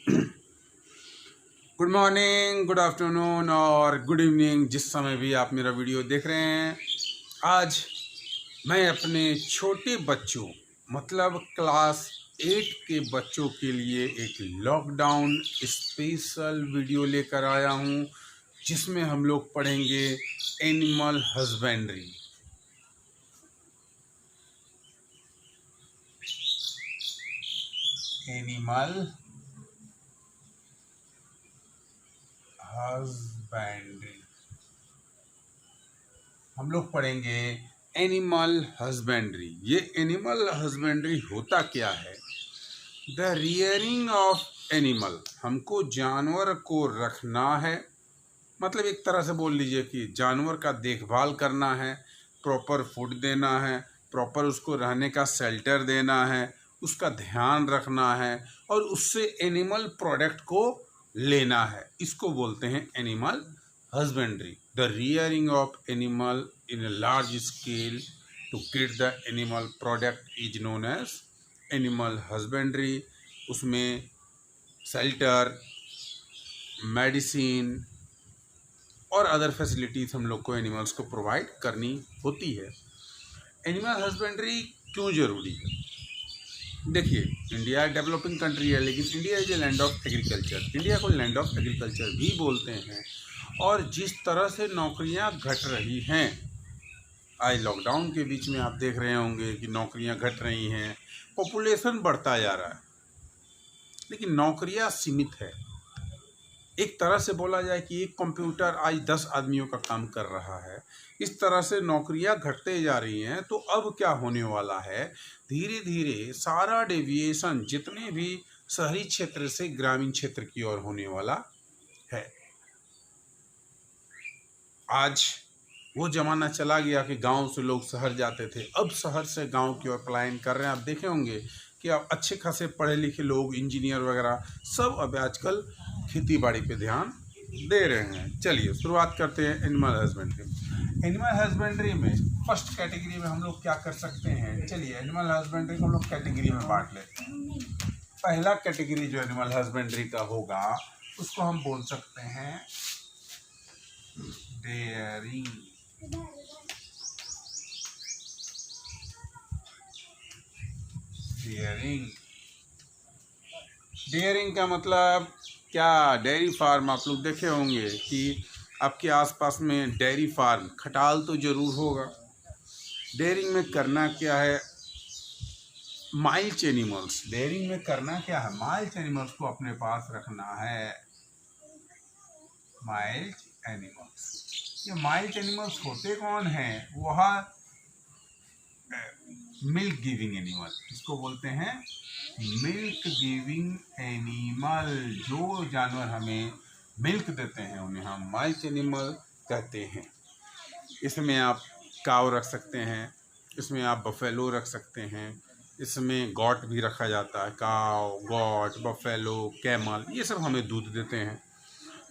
Good morning, good afternoon और good evening, जिस समय भी आप मेरा वीडियो देख रहे हैं। आज मैं अपने छोटे बच्चों मतलब क्लास 8 के बच्चों के लिए एक लॉकडाउन स्पेशल वीडियो लेकर आया हूं, जिसमें हम लोग पढ़ेंगे एनिमल हस्बेंड्री। एनिमल हस्बेंड्री हम लोग पढ़ेंगे एनिमल हस्बेंड्री। ये एनिमल हस्बेंड्री होता क्या है? द रियरिंग ऑफ एनिमल, हमको जानवर को रखना है, मतलब एक तरह से बोल लीजिए कि जानवर का देखभाल करना है, प्रॉपर फूड देना है, प्रॉपर उसको रहने का शेल्टर देना है, उसका ध्यान रखना है और उससे एनिमल प्रोडक्ट को लेना है। इसको बोलते हैं animal husbandry. The rearing of animal in a large scale to get the animal product is known as animal husbandry। उसमें शेल्टर, मेडिसिन और अदर फैसिलिटीज़ हम लोग को एनिमल्स को प्रोवाइड करनी होती है। एनिमल हस्बेंड्री क्यों ज़रूरी है? देखिए, इंडिया डेवलपिंग कंट्री है, लेकिन India is a land of agriculture. India को लैंड ऑफ एग्रीकल्चर भी बोलते हैं। और जिस तरह से नौकरियां घट रही हैं, आज लॉकडाउन के बीच में आप देख रहे होंगे कि नौकरियां घट रही हैं, पॉपुलेशन बढ़ता जा रहा है, लेकिन नौकरियां सीमित है। एक तरह से बोला जाए कि एक कंप्यूटर आज 10 आदमियों का काम कर रहा है। इस तरह से नौकरियां घटते जा रही हैं। तो अब क्या होने वाला है, धीरे धीरे सारा डेविएशन जितने भी शहरी क्षेत्र से ग्रामीण क्षेत्र की ओर होने वाला है। आज वो ज़माना चला गया कि गांव से लोग शहर जाते थे, अब शहर से गांव की ओर पलायन कर रहे हैं। आप देखे होंगे कि अब अच्छे खासे पढ़े लिखे लोग, इंजीनियर वगैरह सब अब आजकल खेती बाड़ी पे ध्यान दे रहे हैं। चलिए शुरुआत करते हैं एनिमल हस्बेंड्री। एनिमल हस्बेंड्री में फर्स्ट कैटेगरी में हम लोग क्या कर सकते हैं? चलिए एनिमल हस्बेंड्री को हम लोग कैटेगरी में बांट लेते हैं। पहला कैटेगरी जो एनिमल हस्बेंड्री का होगा उसको हम बोल सकते हैं डेयरिंग। डेयरिंग डेयरिंग का मतलब क्या? डेयरी फार्म आप लोग देखे होंगे कि आपके आसपास में डेयरी फार्म, खटाल तो जरूर होगा। डेयरिंग में करना क्या है? Mild animals. डेयरिंग में करना क्या है? माइल्ड एनिमल्स को अपने पास रखना है। माइल्ड एनिमल्स, ये माइल्ड एनिमल्स होते कौन हैं? वह मिल्क गिविंग एनिमल, इसको बोलते हैं मिल्क गिविंग एनिमल। जो जानवर हमें मिल्क देते हैं उन्हें हम माइल्ड एनिमल कहते हैं। इसमें आप काव रख सकते हैं, इसमें आप बफेलो रख सकते हैं, इसमें गॉट भी रखा जाता है। काव, गॉट, बफेलो, कैमल, ये सब हमें दूध देते हैं।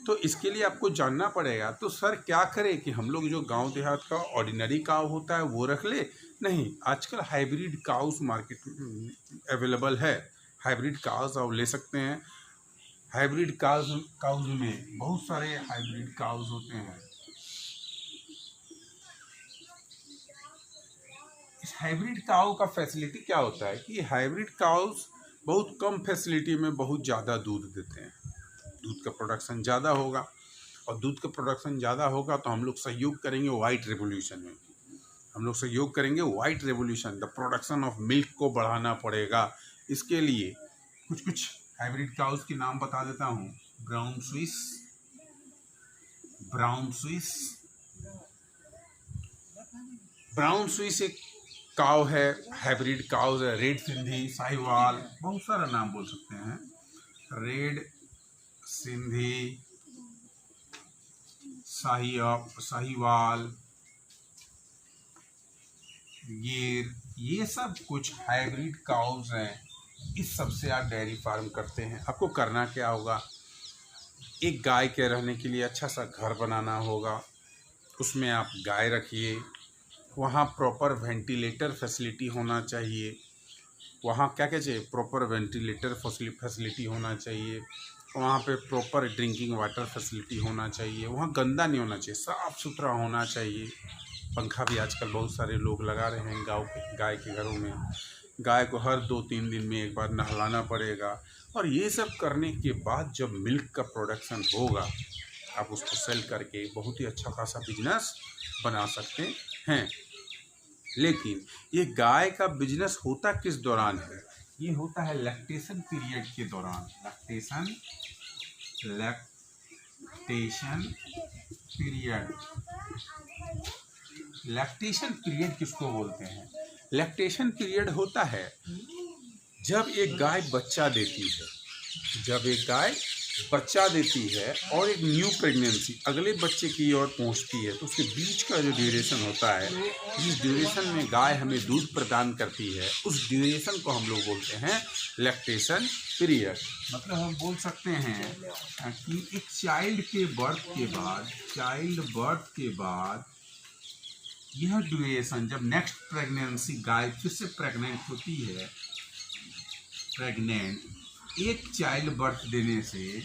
तो इसके लिए आपको जानना पड़ेगा। तो सर क्या करें कि हम लोग जो गांव देहात का ऑर्डिनरी काव होता है वो रख ले? नहीं, आजकल हाइब्रिड काउस मार्केट में अवेलेबल है। हाइब्रिड काउस आप ले सकते हैं। हाइब्रिड काउस में बहुत सारे हाइब्रिड काउस होते हैं। इस हाइब्रिड काउ का फैसिलिटी क्या होता है कि हाइब्रिड काउस बहुत कम फैसिलिटी में बहुत ज़्यादा दूध देते हैं। दूध का प्रोडक्शन ज़्यादा होगा, और दूध का प्रोडक्शन ज़्यादा होगा तो हम लोग सहयोग करेंगे वाइट रेवोल्यूशन में। हम लोग सहयोग करेंगे white revolution, the production of milk को बढ़ाना पड़ेगा। इसके लिए कुछ हाइब्रिड काउस के नाम बता देता हूँ। ब्राउन स्विस, ब्राउन स्विस एक काव है, हाइब्रिड काउस है। रेड सिंधी, साहिवाल, बहुत सारा नाम बोल सकते हैं। रेड सिंधी, साहिवाल, गिर, ये सब कुछ हाइब्रिड काउस हैं। इस सब से आप डेयरी फार्म करते हैं। आपको करना क्या होगा? एक गाय के रहने के लिए अच्छा सा घर बनाना होगा। उसमें आप गाय रखिए, वहाँ प्रॉपर वेंटिलेटर फैसिलिटी होना चाहिए, वहाँ क्या क्या चाहिए, प्रॉपर वेंटिलेटर फैसिलिटी होना चाहिए, वहाँ पे प्रॉपर ड्रिंकिंग वाटर फैसिलिटी होना चाहिए, वहाँ गंदा नहीं होना चाहिए, साफ़ सुथरा होना चाहिए। पंखा भी आजकल बहुत सारे लोग लगा रहे हैं गाय के घरों में। गाय को हर 2-3 दिन में एक बार नहलाना पड़ेगा। और ये सब करने के बाद जब मिल्क का प्रोडक्शन होगा, आप उसको सेल करके बहुत ही अच्छा खासा बिजनेस बना सकते हैं। लेकिन ये गाय का बिजनेस होता किस दौरान है? ये होता है लैक्टेशन पीरियड के दौरान। लैक्टेशन पीरियड किसको बोलते हैं? लैक्टेशन पीरियड होता है जब एक गाय बच्चा देती है, और एक न्यू प्रेगनेंसी अगले बच्चे की ओर पहुंचती है, तो उसके बीच का जो ड्यूरेशन होता है, जिस ड्यूरेशन में गाय हमें दूध प्रदान करती है, उस ड्यूरेशन को हम लोग बोलते हैं लैक्टेशन पीरियड। मतलब हम बोल सकते हैं कि एक चाइल्ड बर्थ के बाद यह ड्यूरेशन, जब नेक्स्ट प्रेगनेंसी गाय फिर से प्रेग्नेंट होती है, एक चाइल्ड बर्थ देने से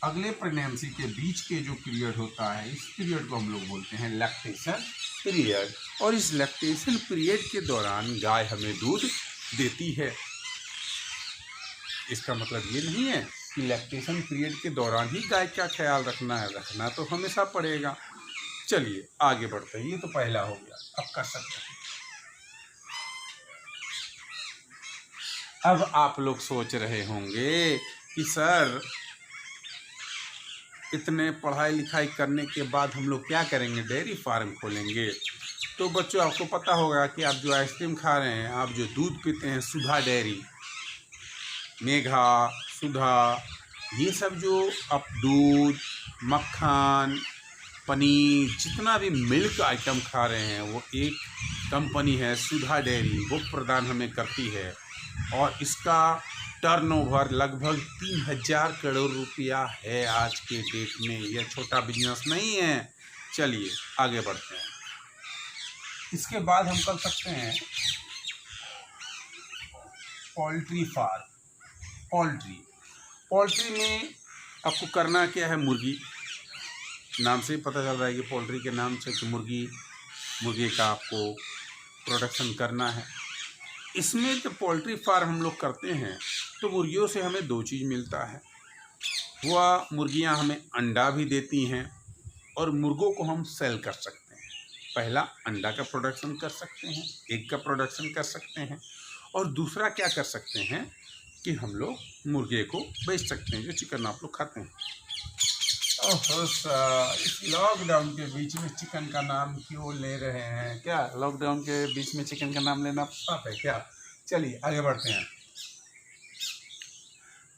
अगले प्रेगनेंसी के बीच के जो पीरियड होता है, इस पीरियड को हम लोग बोलते हैं लैक्टेशन पीरियड। और इस लैक्टेशन पीरियड के दौरान गाय हमें दूध देती है। इसका मतलब ये नहीं है कि लैक्टेशन पीरियड के दौरान ही गाय का ख्याल रखना तो हमेशा पड़ेगा। चलिए आगे बढ़ते हैं। ये तो पहला हो गया, अब कर सकते हैं। अब आप लोग सोच रहे होंगे कि सर इतने पढ़ाई लिखाई करने के बाद हम लोग क्या करेंगे, डेयरी फार्म खोलेंगे। तो बच्चों आपको पता होगा कि आप जो आइसक्रीम खा रहे हैं, आप जो दूध पीते हैं, सुधा डेयरी, मेघा, सुधा, ये सब जो आप दूध, मक्खन, पनीर, जितना भी मिल्क आइटम खा रहे हैं, वो एक कंपनी है सुधा डेयरी, वो प्रदान हमें करती है। और इसका टर्नओवर लगभग 3000 करोड़ रुपया है आज के डेट में। यह छोटा बिजनेस नहीं है। चलिए आगे बढ़ते हैं। इसके बाद हम कर सकते हैं पोल्ट्री फार्म। पोल्ट्री में आपको करना क्या है, मुर्गी, नाम से पता चल रहा है कि पोल्ट्री के नाम से कि मुर्गे का आपको प्रोडक्शन करना है। इसमें जब पोल्ट्री फार्म हम लोग करते हैं तो मुर्गियों से हमें 2 चीज़ मिलता है। वह मुर्गियां हमें अंडा भी देती हैं और मुर्गों को हम सेल कर सकते हैं। पहला अंडा का प्रोडक्शन कर सकते हैं, एग का प्रोडक्शन कर सकते हैं, और दूसरा क्या कर सकते हैं कि हम लोग मुर्गे को बेच सकते हैं, जो चिकन आप लोग खाते हैं। ओहो सर, इस लॉकडाउन के बीच में चिकन का नाम क्यों ले रहे हैं? क्या लॉकडाउन के बीच में चिकन का नाम लेना पाप है क्या? चलिए आगे बढ़ते हैं।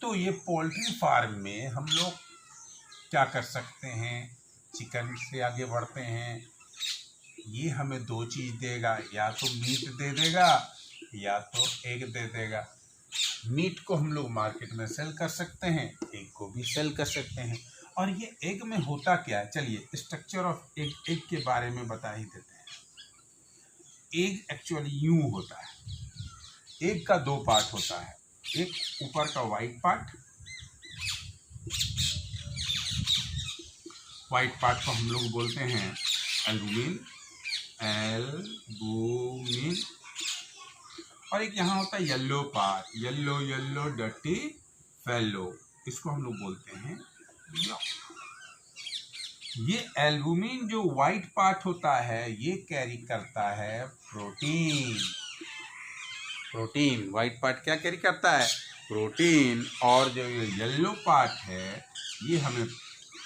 तो ये पोल्ट्री फार्म में हम लोग क्या कर सकते हैं, चिकन से आगे बढ़ते हैं। ये हमें 2 चीज़ देगा, या तो मीट दे देगा या तो एग दे देगा। मीट को हम लोग मार्केट में सेल कर सकते हैं, एग को भी सेल कर सकते हैं। और ये एग में होता क्या है, चलिए स्ट्रक्चर ऑफ एग के बारे में बता ही देते हैं। एग एक्चुअली यूं होता है। एग का 2 पार्ट होता है। एक ऊपर का वाइट पार्ट को हम लोग बोलते हैं एल्बुमिन, और एक यहाँ होता है yellow part, yellow dirty fellow, इसको हम लोग बोलते हैं यॉक। ये एल्बुमिन जो व्हाइट पार्ट होता है, ये कैरी करता है प्रोटीन। व्हाइट पार्ट क्या कैरी करता है, प्रोटीन। और जो ये येलो पार्ट है, ये हमें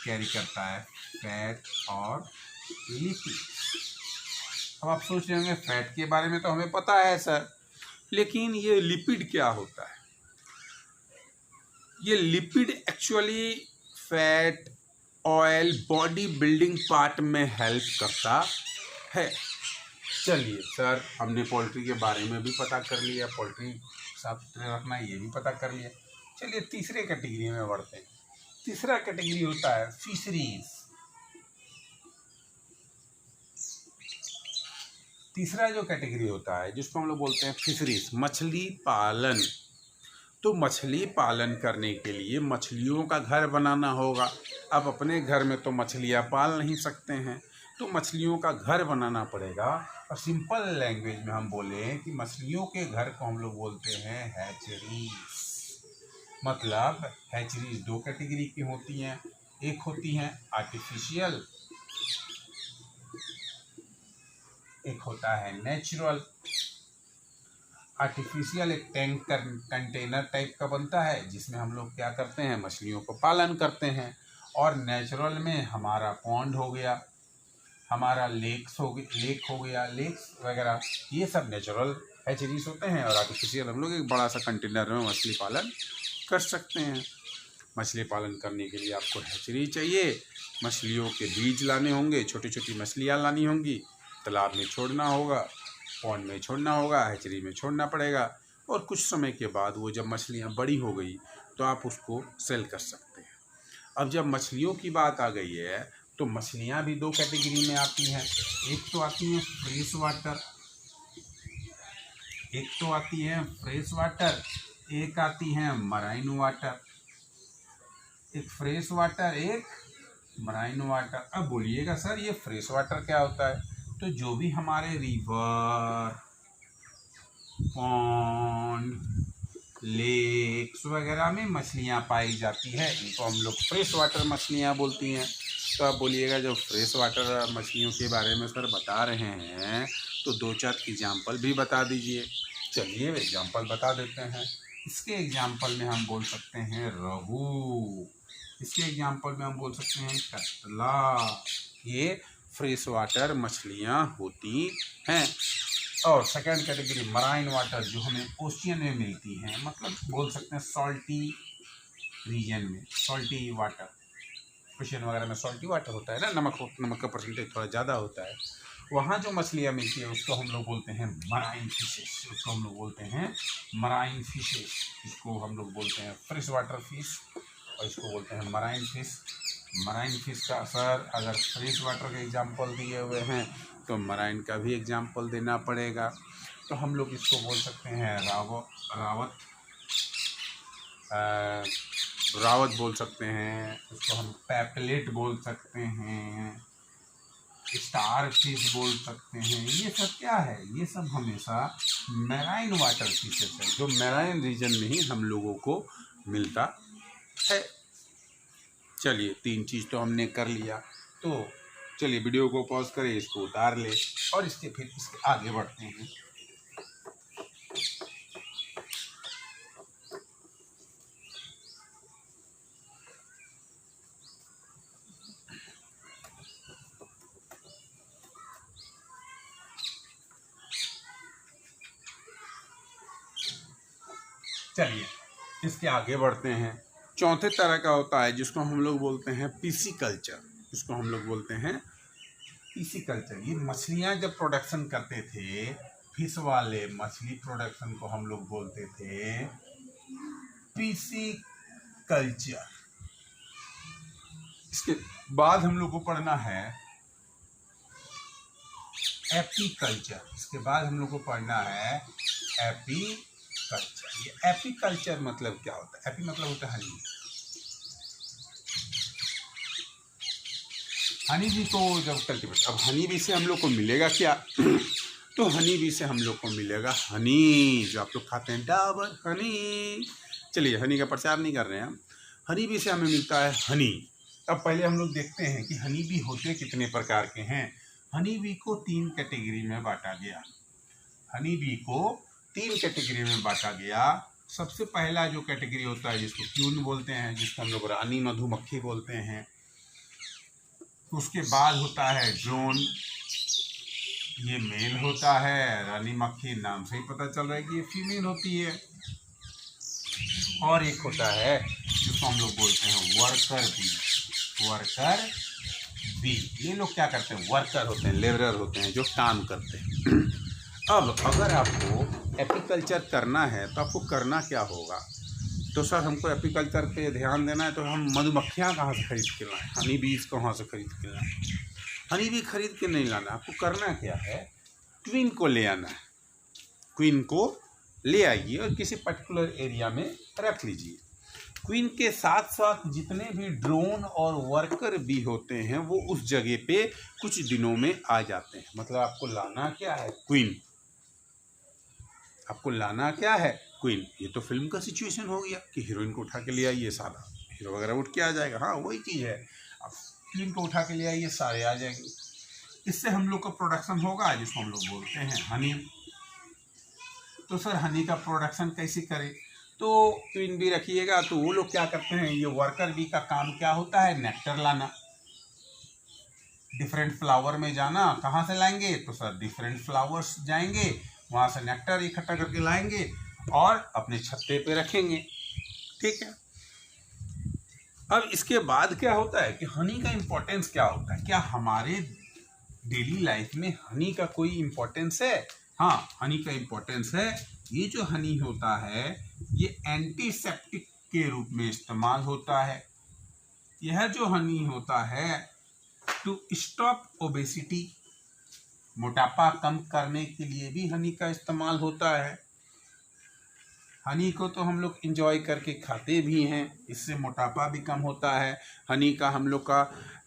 कैरी करता है फैट और लिपिड। अब आप सोच रहे होंगे फैट के बारे में तो हमें पता है सर, लेकिन ये लिपिड क्या होता है? ये lipid actually fat, oil, body building part में हेल्प करता है। चलिए सर, हमने पोल्ट्री के बारे में भी पता कर लिया, पोल्ट्री साफ रखना ये भी पता कर लिया। चलिए तीसरे कैटेगरी में बढ़ते हैं। तीसरा कैटेगरी होता है फिशरीज। तीसरा जो कैटेगरी होता है जिसको हम लोग बोलते हैं फिशरीज, मछली पालन। तो मछली पालन करने के लिए मछलियों का घर बनाना होगा। अब अपने घर में तो मछलियाँ पाल नहीं सकते हैं, तो मछलियों का घर बनाना पड़ेगा। और सिंपल लैंग्वेज में हम बोलें कि मछलियों के घर को हम लोग बोलते हैं हैचरीज। मतलब हैचरीज दो कैटेगरी की होती हैं, एक होती हैं आर्टिफिशियल, एक होता है नेचुरल। आर्टिफिशियल एक टैंक कंटेनर टाइप का बनता है जिसमें हम लोग क्या करते हैं, मछलियों को पालन करते हैं। और नेचुरल में हमारा पॉन्ड हो गया, हमारा लेक हो गया, लेक्स वगैरह, ये सब नेचुरल हैचरीज होते हैं। और आर्टिफिशियल हम लोग एक बड़ा सा कंटेनर में मछली पालन कर सकते हैं। मछली पालन करने के लिए आपको हैचरी चाहिए, मछलियों के बीज लाने होंगे, छोटी छोटी मछलियाँ लानी होंगी, तालाब में छोड़ना होगा, पॉन्ड में छोड़ना होगा, हैचरी में छोड़ना पड़ेगा। और कुछ समय के बाद वो जब मछलियाँ बड़ी हो गई तो आप उसको सेल कर सकते हैं। अब जब मछलियों की बात आ गई है तो मछलियाँ भी दो कैटेगरी में आती हैं। एक तो आती है फ्रेश वाटर, एक आती है मराइन वाटर। एक फ्रेश वाटर, एक मराइन वाटर। अब बोलिएगा सर ये फ्रेश वाटर क्या होता है? तो जो भी हमारे रिवर, पॉन्ड, लेक्स वगैरह में मछलियाँ पाई जाती है, इनको हम लोग फ्रेश वाटर मछलियाँ बोलती हैं। तो आप बोलिएगा जब फ्रेश वाटर मछलियों के बारे में सर बता रहे हैं तो दो चार एग्जाम्पल भी बता दीजिए। चलिए एग्जाम्पल बता देते हैं। इसके एग्जाम्पल में हम बोल सकते हैं रोहू, इसके एग्जाम्पल में हम बोल सकते हैं कतला। ये फ्रेश वाटर मछलियाँ होती हैं। और सेकंड कैटेगरी मराइन वाटर, जो हमें ओशियन में मिलती हैं, मतलब बोल सकते हैं सॉल्टी रीजन में, सॉल्टी वाटर। ओशियन वगैरह में सॉल्टी वाटर होता है ना, नमक का परसेंटेज थोड़ा ज़्यादा होता है। वहाँ जो मछलियाँ मिलती है उसको हम लोग बोलते हैं मराइन फिशेस, उसको हम लोग बोलते हैं मराइन फिशेस। इसको हम लोग बोलते हैं फ्रेश वाटर फिश और इसको बोलते हैं मराइन फिश। मराइन फिश का सर अगर फ्रेश वाटर के एग्जाम्पल दिए हुए हैं तो मराइन का भी एग्जाम्पल देना पड़ेगा। तो हम लोग इसको बोल सकते हैं रावत बोल सकते हैं, उसको हम पैपलेट बोल सकते हैं, स्टार फिश बोल सकते हैं। ये सब क्या है? ये सब हमेशा मैराइन वाटर फिशेस है, जो मैराइन रीजन में ही हम लोगों को मिलता है। चलिए 3 चीज़ तो हमने कर लिया। तो चलिए वीडियो को पॉज करें, इसको उतार ले और इसके आगे बढ़ते हैं। चलिए इसके आगे बढ़ते हैं। चौथे तरह का होता है जिसको हम लोग बोलते हैं पिसिकल्चर, जिसको हम लोग बोलते हैं पिसिकल्चर। ये मछलियाँ जब प्रोडक्शन करते थे, फिश वाले मछली प्रोडक्शन को हम लोग बोलते थे पिसिकल्चर। इसके बाद हम लोग को पढ़ना है एपीकल्चर। इसके बाद हम लोग को पढ़ना है एपीकल्चर। ये एपीकल्चर मतलब क्या होता है? एपी मतलब होता है हनी। हनी बी को जब कल्टीवेट, अब हनी बी से हम लोग को मिलेगा क्या? तो हनी बी से हम लोग को मिलेगा हनी, जो आप लोग खाते हैं डाबर हनी। चलिए हनी का प्रचार नहीं कर रहे हैं हम। हनी बी से हमें मिलता है हनी। अब पहले हम लोग देखते हैं कि हनी बी होते कितने प्रकार के हैं। हनी बी को 3 कैटेगरी में बांटा गया। हनी बी को 3 कैटेगरी में बांटा गया। सबसे पहला जो कैटेगरी होता है जिसको क्यून बोलते हैं, जिसको हम लोग रानी मधुमक्खी बोलते हैं। उसके बाद होता है ड्रोन, ये मेल होता है। रानी मक्खी नाम से ही पता चल रहा है कि ये फीमेल होती है। और एक होता है जिसको हम लोग बोलते हैं वर्कर बी। वर्कर बी, ये लोग क्या करते हैं? वर्कर होते हैं, लेबरर होते हैं, जो काम करते हैं। अब अगर आपको एपीकल्चर करना है तो आपको करना क्या होगा? तो सर हमको एपीकल्चर पे ध्यान देना है तो हम मधुमक्खियाँ कहाँ से खरीद के लाएँ? हनी बीज कहाँ से खरीद के लाएँ? हनी बी खरीद के नहीं लाना। आपको करना क्या है? क्वीन को ले आना है, क्वीन को ले आइए और किसी पर्टिकुलर एरिया में रख लीजिए। क्वीन के साथ साथ जितने भी ड्रोन और वर्कर भी होते हैं वो उस जगह पे कुछ दिनों में आ जाते हैं। मतलब आपको लाना क्या है, क्वीन। आपको लाना क्या है, क्वीन। ये तो फिल्म का सिचुएशन हो गया कि हीरोइन को उठा के ले आइए, सारा हीरो वगैरह उठ के आ जाएगा। हाँ वही चीज़ है, आप क्वीन को उठा के ले आइए, सारे आ जाएंगे। इससे हम लोग का प्रोडक्शन होगा जिसको हम लोग बोलते हैं हनी। तो सर हनी का प्रोडक्शन कैसे करें? तो क्वीन भी रखिएगा तो वो लोग क्या करते हैं, ये वर्कर बी का काम क्या होता है, नेक्टर लाना, डिफरेंट फ्लावर में जाना। कहाँ से लाएंगे? तो सर डिफरेंट फ्लावर्स जाएंगे, वहाँ से नेक्टर इकट्ठा करके लाएंगे और अपने छत्ते पे रखेंगे। ठीक है। अब इसके बाद क्या होता है कि हनी का इम्पोर्टेंस क्या होता है? क्या हमारे डेली लाइफ में हनी का कोई इम्पोर्टेंस है? हाँ, हनी का इम्पोर्टेंस है। ये जो हनी होता है ये एंटीसेप्टिक के रूप में इस्तेमाल होता है। यह जो हनी होता है टू स्टॉप ओबेसिटी, मोटापा कम करने के लिए भी हनी का इस्तेमाल होता है। हनी को तो हम लोग इंजॉय करके खाते भी हैं, इससे मोटापा भी कम होता है। हनी का हम लोग का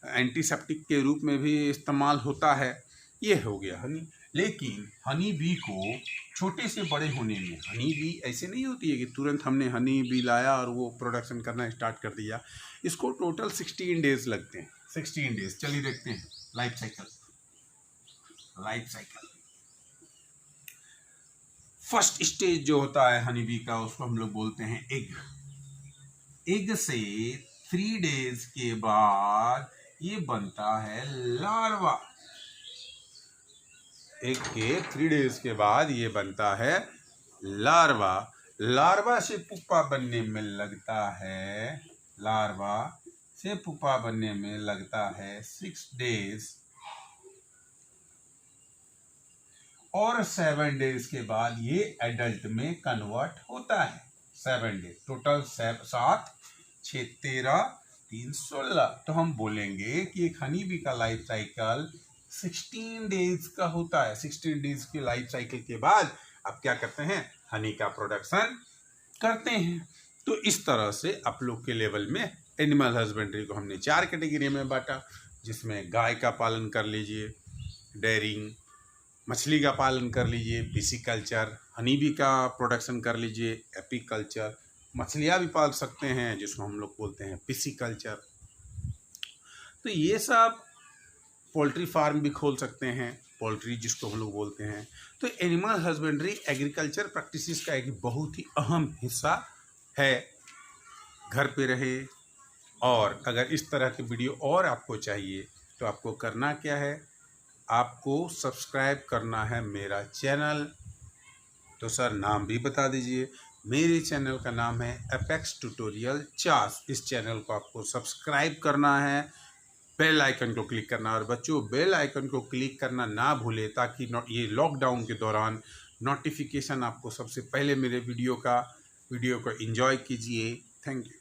एंटीसेप्टिक के रूप में भी इस्तेमाल होता है। ये हो गया हनी। लेकिन हनी बी को छोटे से बड़े होने में, हनी बी ऐसे नहीं होती है कि तुरंत हमने हनी बी लाया और वो प्रोडक्शन करना स्टार्ट कर दिया। इसको टोटल 16 डेज लगते हैं। 16 डेज। चलिए देखते हैं लाइफ साइकिल। फर्स्ट स्टेज जो होता है हनी बी का उसको हम लोग बोलते हैं एग। एग से 3 डेज के बाद ये बनता है लार्वा। एग के 3 डेज के बाद ये बनता है लार्वा। लार्वा से पुप्पा बनने में लगता है, लार्वा से पुप्पा बनने में लगता है 6 डेज और 7 डेज के बाद ये एडल्ट में कन्वर्ट होता है। 7 डेज टोटल, 7 6 13 3 16। तो हम बोलेंगे कि एक हनी बी का लाइफ साइकिल 16 डेज का होता है। 16 डेज के लाइफ साइकिल के बाद आप क्या करते हैं, हनी का प्रोडक्शन करते हैं। तो इस तरह से आप लोग के लेवल में एनिमल हस्बेंड्री को हमने 4 कैटेगरी में बांटा, जिसमें गाय का पालन कर लीजिए, डेयरिंग, मछली का पालन कर लीजिए, पिसिकल्चर, हनी बी का प्रोडक्शन कर लीजिए, एपीकल्चर, मछलियाँ भी पाल सकते हैं जिसको हम लोग बोलते हैं पिसिकल्चर। तो ये सब, पोल्ट्री फार्म भी खोल सकते हैं, पोल्ट्री जिसको हम लोग बोलते हैं। तो एनिमल हस्बेंड्री एग्रीकल्चर प्रैक्टिसेस का एक बहुत ही अहम हिस्सा है। घर पे रहे, और अगर इस तरह के वीडियो और आपको चाहिए तो आपको करना क्या है, आपको सब्सक्राइब करना है मेरा चैनल। तो सर नाम भी बता दीजिए। मेरे चैनल का नाम है एपेक्स ट्यूटोरियल चास। इस चैनल को आपको सब्सक्राइब करना है, बेल आइकन को क्लिक करना। और बच्चों, बेल आइकन को क्लिक करना ना भूलें ताकि ये लॉकडाउन के दौरान नोटिफिकेशन आपको सबसे पहले मेरे वीडियो को एंजॉय कीजिए। Thank you.